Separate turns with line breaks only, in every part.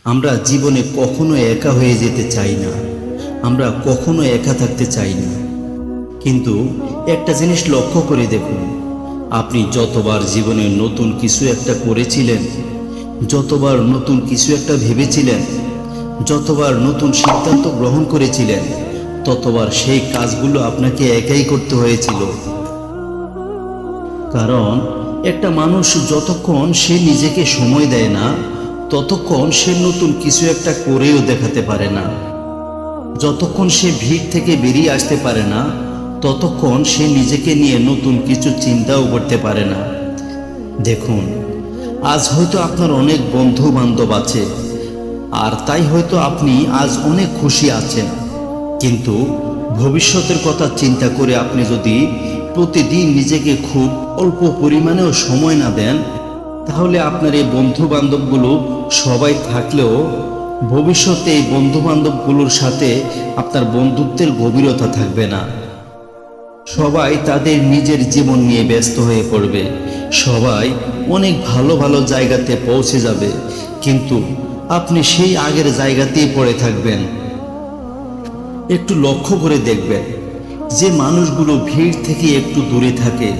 আমরা জীবনে কখনো একা হয়ে যেতে চাই না, আমরা কখনো একা থাকতে চাই না। কিন্তু একটা জিনিস লক্ষ্য করে দেখুন, আপনি যতবার জীবনে নতুন কিছু একটা করেছিলেন, যতবার নতুন কিছু একটা ভেবেছিলেন, যতবার নতুন সিদ্ধান্ত গ্রহণ করেছিলেন, ততবার সেই কাজগুলো আপনাকে একাই করতে হয়েছিল। কারণ একটা মানুষ যতক্ষণ সে নিজেকে সময় দেয় না, ততক্ষণ সে নতুন কিছু একটা করেও দেখাতে পারে না। যতক্ষণ সে ভিড় থেকে বেরিয়ে আসতে পারে না, ততক্ষণ সে নিজেকে নিয়ে নতুন কিছু চিন্তাও করতে পারে না। দেখুন, আজ হয়তো আপনার অনেক বন্ধু বান্ধব আছে, আর তাই হয়তো আপনি আজ অনেক খুশি আছেন। কিন্তু ভবিষ্যতের কথা চিন্তা করে আপনি যদি প্রতিদিন নিজেকে খুব অল্প পরিমাণেও সময় না দেন, তাহলে আপনার এই বন্ধু বান্ধবগুলো সবাই থাকলেও ভবিষ্যতে এই বন্ধু বান্ধবগুলোর সাথে আপনার বন্ধুত্বের গভীরতা থাকবে না। সবাই তাদের নিজের জীবন নিয়ে ব্যস্ত হয়ে পড়বে, সবাই অনেক ভালো ভালো জায়গাতে পৌঁছে যাবে, কিন্তু আপনি সেই আগের জায়গাতেই পড়ে থাকবেন। একটু লক্ষ্য করে দেখবেন, যে মানুষগুলো ভিড় থেকে একটু দূরে থাকে,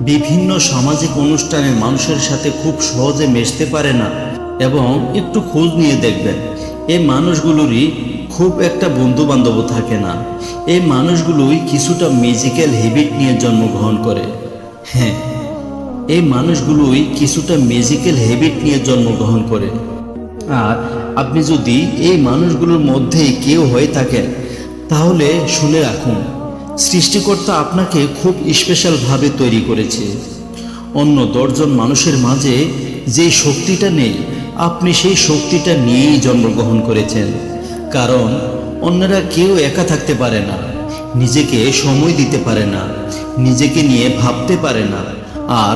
বিভিন্ন সামাজিক অনুষ্ঠানে মানুষের সাথে খুব সহজে মিশতে পারে না, এবং একটু খোঁজ নিয়ে দেখবেন এই মানুষগুলোরই খুব একটা বন্ধু বান্ধব থাকে না। এই মানুষগুলোই কিছুটা ম্যাজিক্যাল হ্যাবিট নিয়ে জন্মগ্রহণ করে। হ্যাঁ, এই মানুষগুলোই কিছুটা ম্যাজিক্যাল হ্যাবিট নিয়ে জন্মগ্রহণ করে। আর আপনি যদি এই মানুষগুলোর মধ্যেই কেউ হয়ে থাকেন, তাহলে শুনে রাখুন, সৃষ্টিকর্তা আপনাকে খুব স্পেশালভাবে তৈরি করেছে। অন্য 10 জন মানুষের মাঝে যে শক্তিটা নেই, আপনি সেই শক্তিটা নিয়েই জন্মগ্রহণ করেছেন। কারণ অন্যরা কেউ একা থাকতে পারে না, নিজেকে সময় দিতে পারে না, নিজেকে নিয়ে ভাবতে পারে না, আর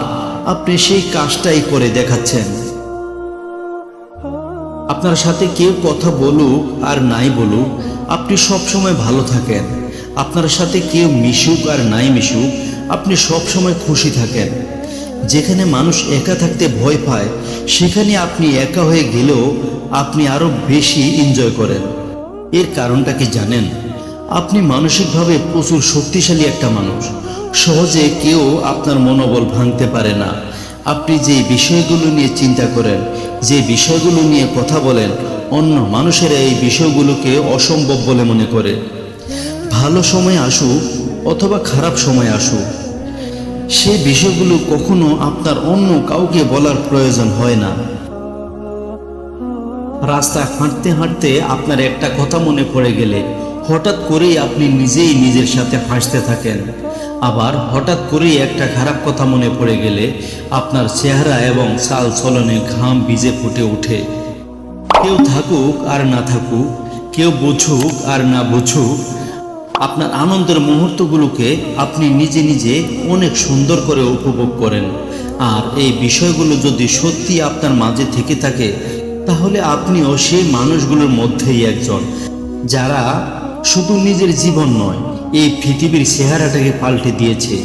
আপনি সেই কাজটাই করে দেখাচ্ছেন। আপনার সাথে কেউ কথা বলুক আর নাই বলুক, আপনি সবসময় ভালো থাকেন। আপনার সাথে কেউ মিশুক আর নাই মিশুক, আপনি সবসময় খুশি থাকেন। যেখানে মানুষ একা থাকতে ভয় পায়, সেখানে আপনি একা হয়ে গেলেও আপনি আরো বেশি এনজয় করেন। এর কারণটা কি জানেন? আপনি মানসিকভাবে প্রচুর শক্তিশালী একটা মানুষ। সহজে কেউ আপনার মনোবল ভাঙতে পারে না। আপনি যে বিষয়গুলো নিয়ে চিন্তা করেন, যে বিষয়গুলো নিয়ে কথা বলেন, অন্য মানুষেরা এই বিষয়গুলোকে অসম্ভব বলে মনে করে। ভালো সময় আসুক অথবা খারাপ সময় আসুক, সে বিষয়গুলো কখনো আপনার অন্য কাউকে বলার প্রয়োজন হয় না। রাস্তায় হাঁটতে হাঁটতে আপনার একটা কথা মনে পড়ে গেলে হঠাৎ করেই আপনি নিজেই নিজের সাথে হাসতে থাকেন। আবার হঠাৎ করেই একটা খারাপ কথা মনে পড়ে গেলে আপনার চেহারা এবং চাল চলনে ঘাম ভিজে ফুটে ওঠে। কেউ থাকুক আর না থাকুক, কেউ বুঝুক আর না বুঝুক, আপনার আনন্দের মুহূর্তগুলোকে আপনি নিজে নিজে অনেক সুন্দর করে উপভোগ করেন। আর এই বিষয়গুলো যদি সত্যি আপনার মাঝে থেকে থাকে, তাহলে আপনিও সেই মানুষগুলোর মধ্যেই একজন, যারা শুধু নিজের জীবন নয়, এই পৃথিবীর চেহারাটাকে পাল্টে দিয়েছে।